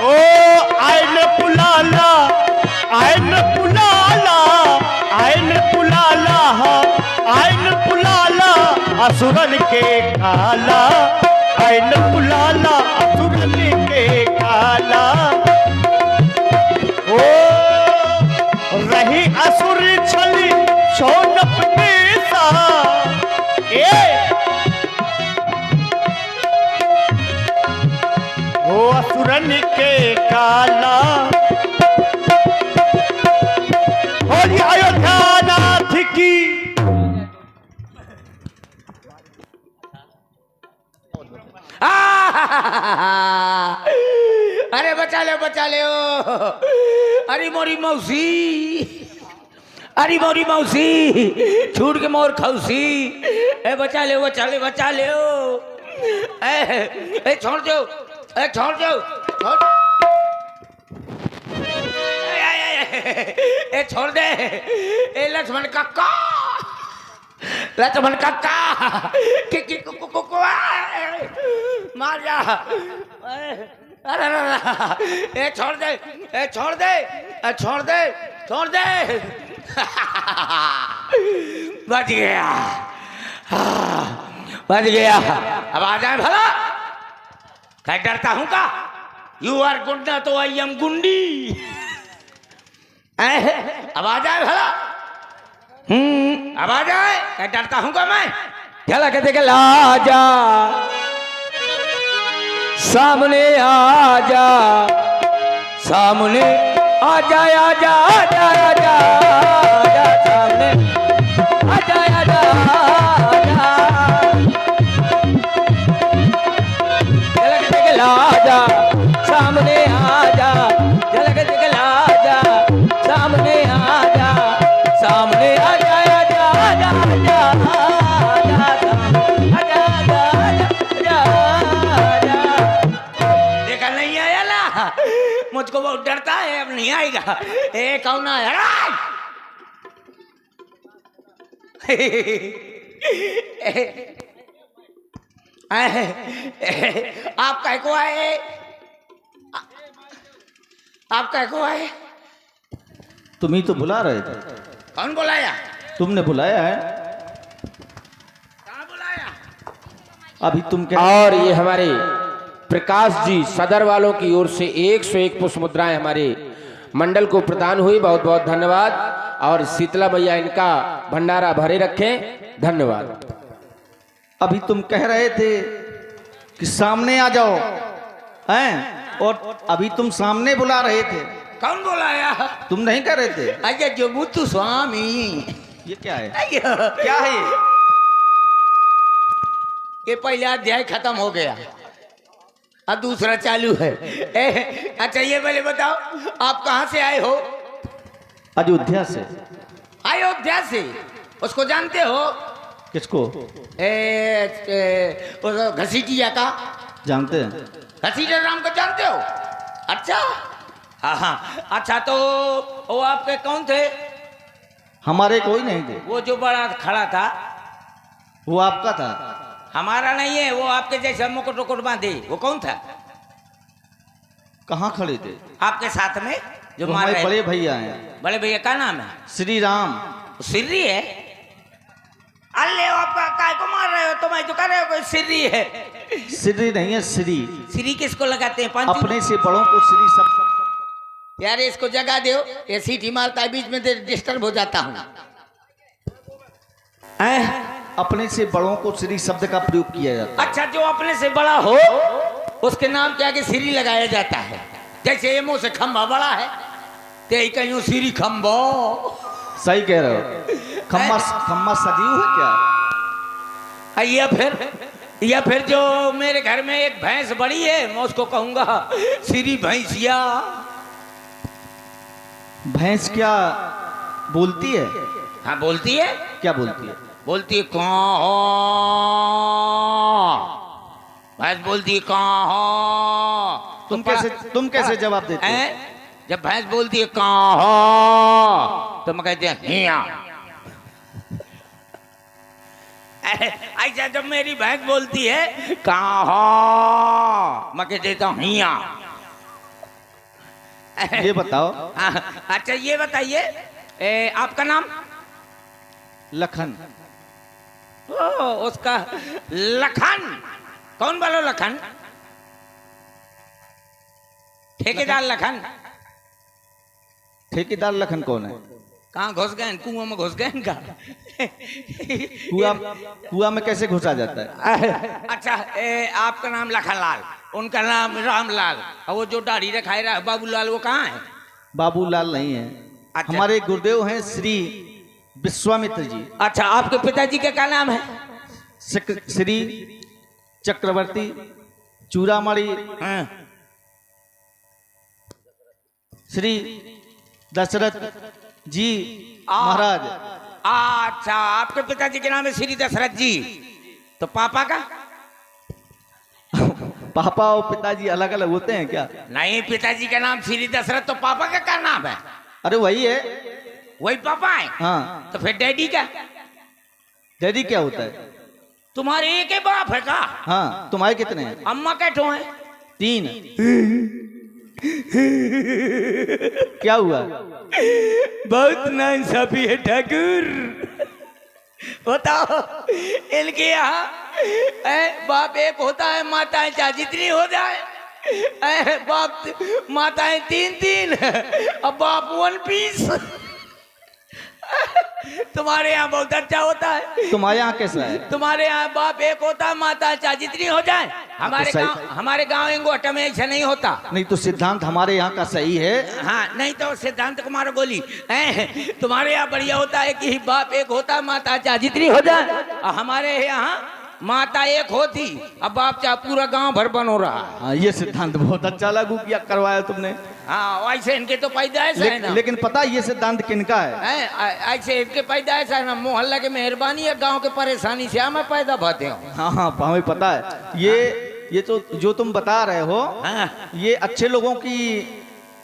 ओ आयन पुलाला, आयन पुलाला, आयन पुलाला, आयन पुलाला असुरन के काला, आयन पुलाला असुरन के काला। ओ रही असुर छली शौनक देसा, ओ असुरन के काला। होली अयोध्या नाथ की। अरे बचा ले अरे मोरी मौसी, अरे मोरी मौसी छूट के मोर खौसी। ए बचा ले ए छोड़ दो, ए छोड़ दो, ए छोड़ दे। ए लक्ष्मण काका, लक्ष्मण काका मार जा। अरे ए छोड़ दे, ए छोड़ दे, ए छोड़ दे, छोड़ दे। बच गया, बच गया। अब आ जाए भला, क्या डरता हूं का? यू आर गुंडा तो आई एम गुंडी। अब आ जाए भला, अब आ जाए। क्या डरता हूं का मैं? चला कहते के ला जा, सामने आ जा, सामने आ जा, आ जा, आ जा, आ जा, आ जा सामने आ जा, आ जा, आ जा। चला कहते के ला जा, सामने आ जा, चला कहते के ला जा, सामने आ जा, सामने आ जा, आ जा, आ जा, आ जा, मुझको बहुत डरता है, अब नहीं आएगा। ए कौन है? आप कह को आए? आप कह को आए? तुम ही तो बुला रहे थे। कौन बुलाया? तुमने बुलाया है। कहाँ बुलाया? अभी तुम क्या? और ये हमारे प्रकाश जी सदर वालों की ओर से 101 पुष्प मुद्राएं हमारे मंडल को प्रदान हुई। बहुत बहुत धन्यवाद। और शीतला मैया इनका भंडारा भरे रखें। धन्यवाद। अभी तुम कह रहे थे कि सामने आ जाओ, हैं? और अभी तुम सामने बुला रहे थे। कौन बुलाया? तुम नहीं कह रहे थे? अजय जो मुत्तु स्वामी। ये क्या है? क्या क्या है ये पहला अध्याय खत्म हो गया, अब दूसरा चालू है। अच्छा ये पहले बताओ, आप कहाँ से आए हो? अयोध्या से। अयोध्या से? उसको जानते हो? किसको? घसीटिया का। जानते हैं। घसीटिया राम को जानते हो? अच्छा हाँ। अच्छा तो वो आपके कौन थे? हमारे कोई नहीं थे। वो जो बड़ा खड़ा था वो आपका था। हमारा नहीं है, वो आपके जैसे मुकुट उकुट बांधे, वो कौन था? कहाँ खड़े थे? आपके साथ में जो मार हमारे रहे। बड़े भैया हैं। बड़े भैया का नाम है? श्री राम। सिर्री है? अल्ले आपका काय को मार रहे हो? तुम्हें तो कह रहे हो कोई सिर्री है। श्री नहीं है, श्री। श्री किसको लगाते हैं? अपने से बड़ों को श्री सब। यार इसको जगह दो, ये सीटी मारता है बीच में, डिस्टर्ब हो जाता हूँ। अपने से बड़ों को श्री शब्द का प्रयोग किया जाता है। अच्छा जो अपने से बड़ा हो उसके नाम के आगे श्री लगाया जाता है। जैसे ये मुंह से खंबा बड़ा है ते कहीं श्री खंबो। सही कह रहे हो। खम्मा खम्मा सजीव है क्या? या फिर जो मेरे घर में एक भैंस बड़ी है, मैं उसको कहूंगा श्री भैंसिया। भैंस क्या बोलती है? हाँ बोलती है। क्या बोलती है? बोलती है कहाँ हो? भैंस बोलती है कहाँ हो? तुम कैसे जवाब देते हो? जब भैंस बोलती है कहाँ हो तो मैं कहते हैं हिया। ऐसा जब मेरी भैंस बोलती है कहाँ मैं कह देता हूँ हिया। ये बताओ। अच्छा ये बताइए आपका नाम? लखन। ओ उसका लखन। कौन बोलो लखन? ठेकेदार लखन। ठेकेदार लखन कौन है? कहाँ घुस गए? कुआं में घुस गए का? कुआ में कैसे घुसा जाता है? अच्छा आपका नाम लखनलाल, उनका नाम रामलाल, और वो जो दाढ़ी रखाए रहा बाबूलाल वो कहाँ है? बाबूलाल नहीं है। अच्छा। हमारे गुरुदेव हैं श्री विश्वामित्र जी। अच्छा आपके पिताजी का क्या नाम है? श्री चक्रवर्ती चूड़ामणि हाँ। श्री दशरथ जी महाराज। अच्छा आपके पिताजी के नाम है श्री दशरथ जी, तो पापा का? पापा और पिताजी अलग अलग होते हैं क्या? नहीं, पिताजी का नाम श्री दशरथ, तो पापा का क्या नाम है? अरे वही है। वही पापा है? हाँ। तो फिर डैडी का? डैडी क्या होता है? तुम्हारे एक ही बाप है का? हाँ। तुम्हारे कितने हैं? अम्मा कैठो है? 3। क्या हुआ? बहुत नाइंसाफी है ठाकुर। बताओ इनके यहाँ बाप एक होता है, माताएं चाहे जितनी हो जाए, बाप माताएं 3 अब बाप 1 पीस। तुम्हारे यहाँ बहुत अच्छा होता है। तुम्हारे यहाँ कैसा है? तुम्हारे यहाँ बाप एक होता है, माता चाहे जितनी हो जाए। हमारे गांव एंगोटा में ऐसा नहीं होता। नहीं तो सिद्धांत हमारे यहाँ का सही है। हाँ नहीं तो सिद्धांत कुमार गोली तुम्हारे यहाँ बढ़िया होता है कि बाप एक होता है, माता चाहे जितनी हो जाए। और हमारे यहाँ माता एक होती, अब बाप चाहे पूरा गांव भर बन हो रहा। हाँ, ये सिद्धांत बहुत अच्छा लागू किया करवाया तुमने। हाँ ऐसे इनके तो पैदाइश है ना। लेकिन पता ये सिद्धांत किनका है? ऐसे इनके पैदाइश है ना। मोहल्ला के मेहरबानी है, गांव के परेशानी से हमें पैदा भाते हो। हाँ हाँ हमें पता है। ये तो जो तुम बता रहे हो, ये अच्छे लोगों की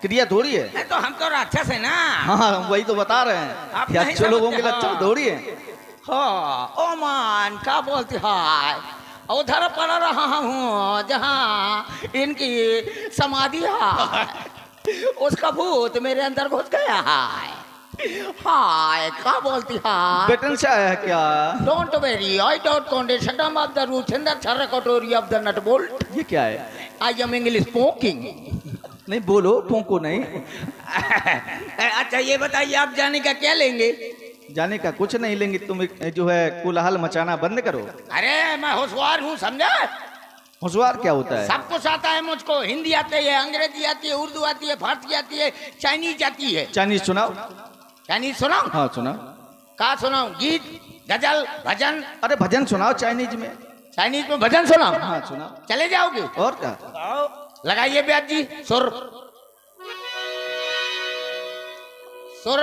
क्रिया थोड़ी है। तो हम तो राक्षस है ना। हाँ वही तो बता रहे हैं कि अच्छे लोगों के लक्षण थोड़ी है। हाँ ओ मान क्या बोलती है, उधर पड़ रहा हूँ जहाँ इनकी समाधि है, उसका भूत मेरे अंदर घुस गया है। हाय क्या बोलती है? बेटन से आया है क्या? Don't worry, I don't condition of the root in the छर्रा कटोरी ऑफ द नट बोल्ट। ये क्या है? I am English spoking. नहीं बोलो, पोंको नहीं। अच्छा ये बताइए आप जाने का क्या लेंगे? जाने का कुछ नहीं लेंगे। तुम जो है कोलाहल मचाना बंद करो। अरे मैं होशियार हूँ समझा। होशियार क्या होता है? सब कुछ आता है मुझको। हिंदी आती है, अंग्रेजी आती है, उर्दू आती है, फारसी आती है, चाइनीज आती है। चाइनीज सुनाओ। चाइनीज सुनाओ? हाँ सुनाओ। कहा सुनाओ? गीत, गजल, भजन? अरे भजन सुनाओ चाइनीज में। चाइनीज में भजन सुनाओ? हाँ सुनाओ। चले जाओगे? और क्या? लगाइए ब्याज जी सुर। सुर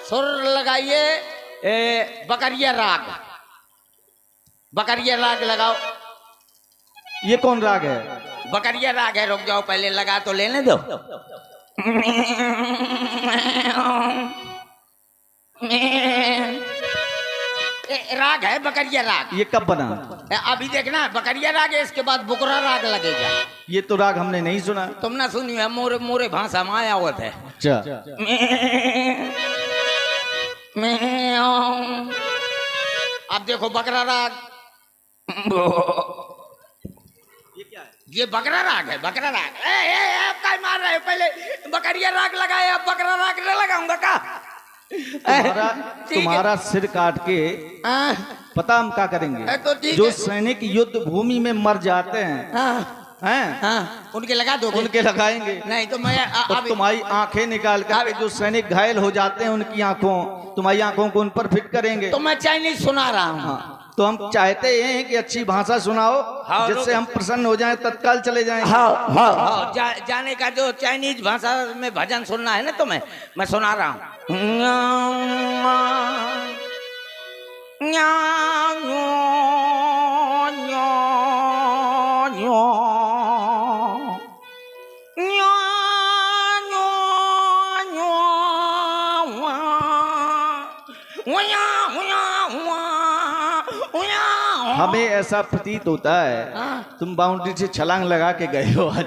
सुर लगाइए। बकरिया राग, बकरिया राग लगाओ। ये कौन राग है? बकरिया राग है। रुक जाओ पहले लगा तो लेने दो। राग है बकरिया राग। ये कब बना? अभी देखना बकरिया राग है, इसके बाद बुकरा राग लगेगा। ये तो राग हमने नहीं सुना। तुम ना सुनी है? मोरे मोरे भाषा में आया हुआ है। अच्छा। अब देखो बकरा राग। ये बकरा राग है। बकरा राग आप क्या मार रहे हो? पहले बकरिया राग लगाए, अब बकरा राग न लगाऊंगा का? तुम्हारा सिर काट के पता हम क्या करेंगे? तो जो सैनिक युद्ध भूमि में मर जाते हैं हाँ, उनके लगा दो। उनके लगाएंगे। नहीं तो मैं और तुम्हारी आंखें निकाल कर जो सैनिक घायल हो जाते हैं उनकी आंखों, तुम्हारी आंखों को उन पर फिट करेंगे। तो मैं चाइनीज सुना रहा हूँ। हाँ, तो हम चाहते हैं कि अच्छी भाषा सुनाओ। हाँ, जिससे हम प्रसन्न हो जाएं, तत्काल चले जाएं। हाँ, हाँ, हाँ, जाने का जो चाइनीज भाषा में भजन सुनना है ना, तो मैं सुना रहा हूँ। हमें ऐसा प्रतीत होता है हाँ। तुम बाउंड्री से छलांग लगा के गए हो आज।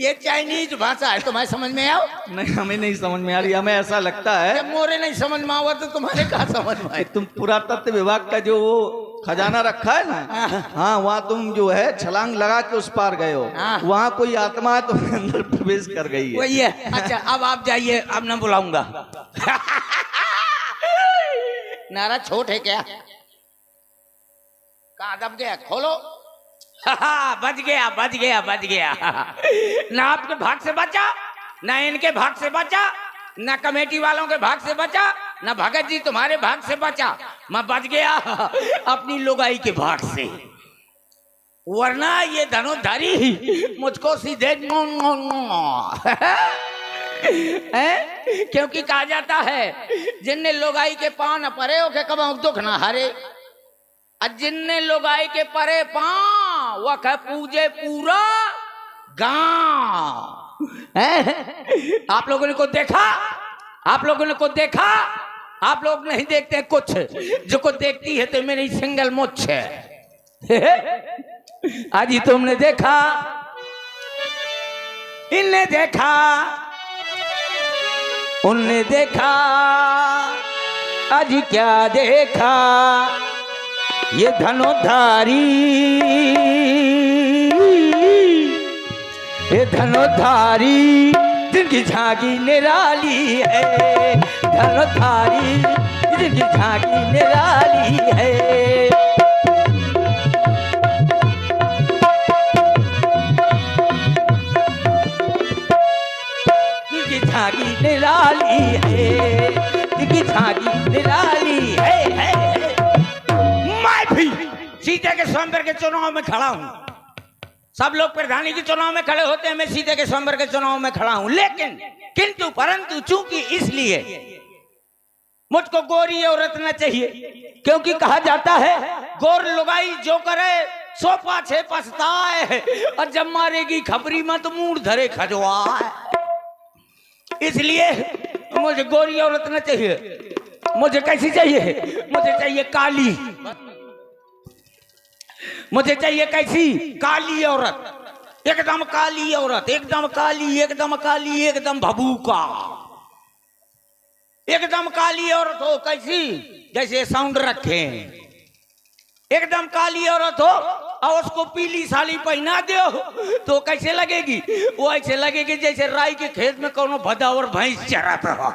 ये चाइनीज भाषा है, तुम्हारे समझ में आओ? नहीं, हमें नहीं समझ में आ रही। हमें ऐसा लगता है जब मोरे नहीं समझ में आवा तो तुम्हारे कहा समझ में आए? कि तुम पुरातत्व विभाग का जो वो खजाना रखा है ना, हाँ, वहाँ तुम जो है छलांग लगा के उस पार गए हो। हाँ। वहाँ कोई आत्मा है तुम्हें अंदर प्रवेश कर गई है। वही है। अच्छा अब आप जाइए, अब ना बुलाऊंगा। नारा छोट है क्या? कहाँ दब गया? खोलो। बच गया, बच गया, बच गया। ना आपके भाग से बचा, ना इनके भाग से बचा, ना कमेटी वालों के भाग से बचा, ना भगत जी तुम्हारे भाग से बचा। मैं बच गया अपनी लुगाई के भाग से, वरना ये धनुधारी मुझको सीधे क्योंकि कहा जाता है जिनने लुगाई के पान न परे हो के कब दुख ना हरे, और जिनने लुगाई के परे पां वह कह पूजे पूरा गांव। आप लोगों ने को देखा, आप लोगों ने को देखा, आप लोग नहीं देखते कुछ, जो को देखती है तो मेरी सिंगल मुछ है। आज ही तुमने देखा, इनने देखा, उनने देखा, आज क्या देखा ये धनुधारी, ये धनुधारी जिनकी झांकी निराली है, धनुधारी जिनकी झांकी निराली है। जिनकी झांकी निराली है, जिनकी झांकी निराली है। मैं भी सीते के स्वयंवर के चुनाव में खड़ा हूं। सब लोग प्रधानी के चुनाव में खड़े होते हैं, मैं सीते के स्वयंवर के चुनाव में खड़ा हूं। लेकिन किंतु परंतु चूंकि इसलिए मुझको गोरी औरत न चाहिए, क्योंकि कहा जाता है गोर लुगाई जो करे सो पाछे पछताए, और जब मारेगी खबरी मत मूड धरे खजवाए। इसलिए मुझे गोरी औरत न चाहिए। मुझे कैसी चाहिए? मुझे चाहिए काली, मुझे चाहिए कैसी? काली औरत, एकदम काली औरत, एकदम काली, एकदम काली, एकदम भभूका, एकदम काली औरत हो। कैसी? जैसे साउंड रखे, एकदम काली औरत हो और उसको पीली साड़ी पहना दो तो कैसे लगेगी? वो ऐसे लगेगी जैसे राई के खेत में कोनो भदा और भैंस चराता हो,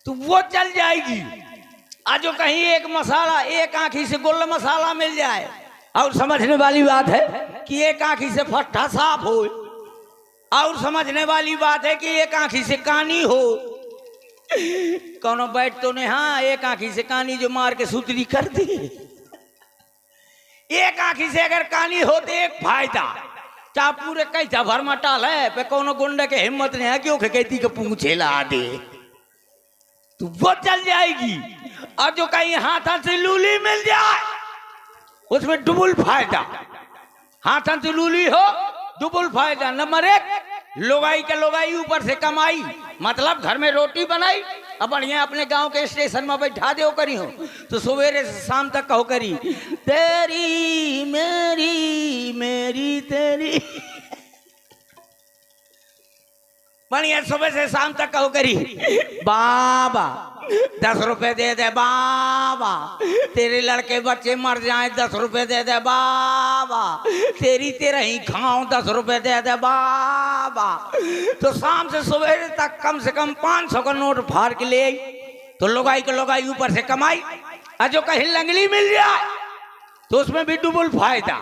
तो वो चल जाएगी। आज जो कहीं एक मसाला, एक आंखी से गुल मसाला मिल जाए, और समझने वाली बात है कि एक आंखी से फट्टा साफ हो, और समझने वाली बात है कि एक आंखी से कानी हो। कौनो बैठ तो नहीं, हाँ, एक आंखी से कानी जो मार के सुतरी कर दी। एक आंखी से अगर कानी हो तो एक फायदा, चाहे पूरे कैसा भर मटाल है पे कोनो गुंडे के हिम्मत नहीं है कि वो कहती के पूछे ला दे, तो वो चल जाएगी। और जो कहीं हाथों से लूली मिल जाए उसमें डबल फायदा। हाथों से लूली हो डबल फायदा। नंबर एक, लोगाई के लोगाई ऊपर से कमाई, मतलब घर में रोटी बनाई अब बढ़िया अपने गांव के स्टेशन में बैठा दे करी हो, तो सवेरे से शाम तक कहो करी तेरी मेरी मेरी तेरी। बढ़िया सुबह से शाम तक कहो करी बाबा 10 रुपए दे दे बाबा, तेरे लड़के बच्चे मर जाएं 10 रुपए दे दे बाबा, तेरी तेरा ही खाऊं 10 रुपए दे दे बाबा। तो शाम से सवेरे तक कम से कम 500 का नोट फाड़ के ले आई, तो लोगाई के लोगाई ऊपर से कमाई। और जो कहीं लंगड़ी मिल जाए तो उसमें भी डबल फायदा।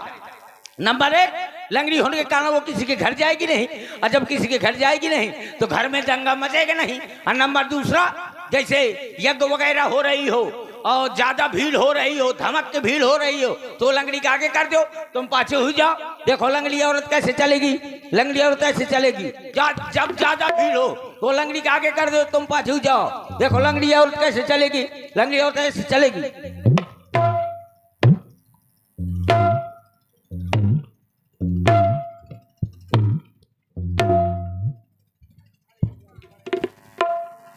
नंबर एक, लंगड़ी होने के कारण वो किसी के घर जाएगी नहीं, और जब किसी के घर जाएगी नहीं तो घर में दंगा मचेगा नहीं। और नंबर दूसरा, जैसे यज्ञ वगैरह हो रही हो और ज्यादा भीड़ हो रही हो, धमक के भीड़ हो रही हो, तो लंगड़ी के आगे कर दो, तुम पाछे हो जाओ। देखो लंगड़ी औरत कैसे चलेगी, लंगड़ी औरत कैसे चलेगी। जब ज्यादा भीड़ हो तो लंगड़ी के आगे कर दो, तुम पाछे हो जाओ। देखो लंगड़ी औरत कैसे चलेगी, लंगड़ी औरत कैसे चलेगी।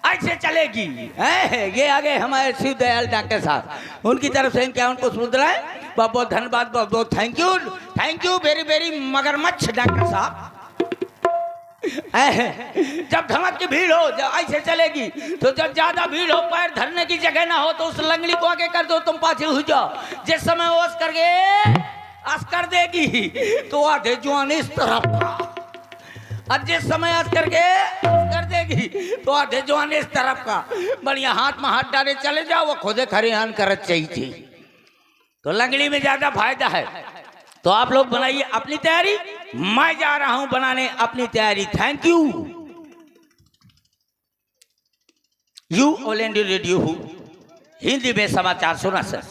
ऐसे चलेगी। ये आगे हमारे शिव दयाल डॉक्टर साहब, उनकी तरफ से इनके उनको मुद्राएं। बहुत बहुत धन्यवाद, बहुत बहुत थैंक यू वेरी वेरी मगरमच्छ डॉक्टर साहब। जब धमक की भीड़ हो, जब ऐसे चलेगी, तो जब ज्यादा भीड़ हो, पैर धरने की जगह ना हो, तो उस लंगड़ी को आगे कर दो, तुम पाछे हो जाओ। जिस समय वो अस कर देगी तो आधे जुआन इस तरफ का, और जिस समय अस कर देगी तो आधे जुआन इस तरफ का। बढ़िया हाथ में हाथ डाले चले जाओ, वो खुदे खरिहान करत चाहिए, तो लंगड़ी में ज्यादा फायदा है। तो आप लोग बनाइए अपनी तैयारी, मैं जा रहा हूं बनाने अपनी तैयारी। Thank you all India radio Hindi में समाचार सुना सर।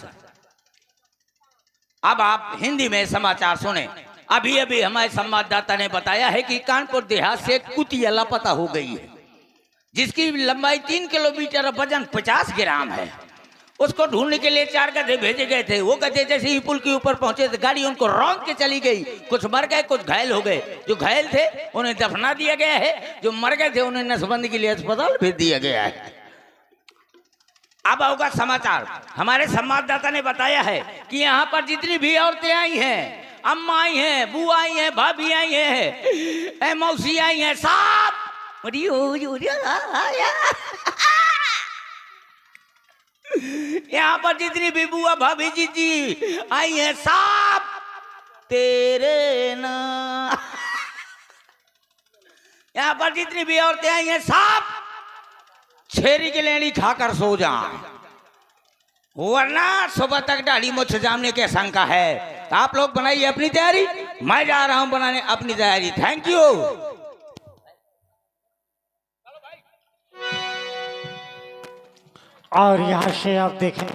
अब आप हिंदी में समाचार सुने। अभी अभी हमारे संवाददाता ने बताया है कि कानपुर देहात से कुतिया लापता हो गई है, जिसकी लंबाई 3 किलोमीटर और वजन 50 ग्राम है। उसको ढूंढने के लिए 4 गधे भेजे गए थे। वो गधे जैसे ही पुल के ऊपर पहुंचे तो गाड़ी उनको रौंद के चली गई। कुछ मर गए, कुछ घायल हो गए। जो घायल थे उन्हें दफना दिया गया है, जो मर गए थे उन्हें नसबंदी के लिए अस्पताल भेज दिया गया है। अब होगा समाचार। हमारे संवाददाता ने बताया है कि यहाँ पर जितनी भी औरतें आई हैं, अम्मा आई हैं, बुआ आई हैं, भाभी आई हैं, मौसी आई हैं, सब यहाँ पर जितनी भी बुआ भाभी जी आई हैं, सब तेरे ना। यहाँ पर जितनी भी औरतें आई हैं, सब छेरी की लेनी खाकर सो जाएं, वरना सुबह तक दाढ़ी मुझ जामने की आशंका है। तो आप लोग बनाइए अपनी तैयारी, मैं जा रहा हूं बनाने अपनी तैयारी। Thank you. और यहाँ से आप देखें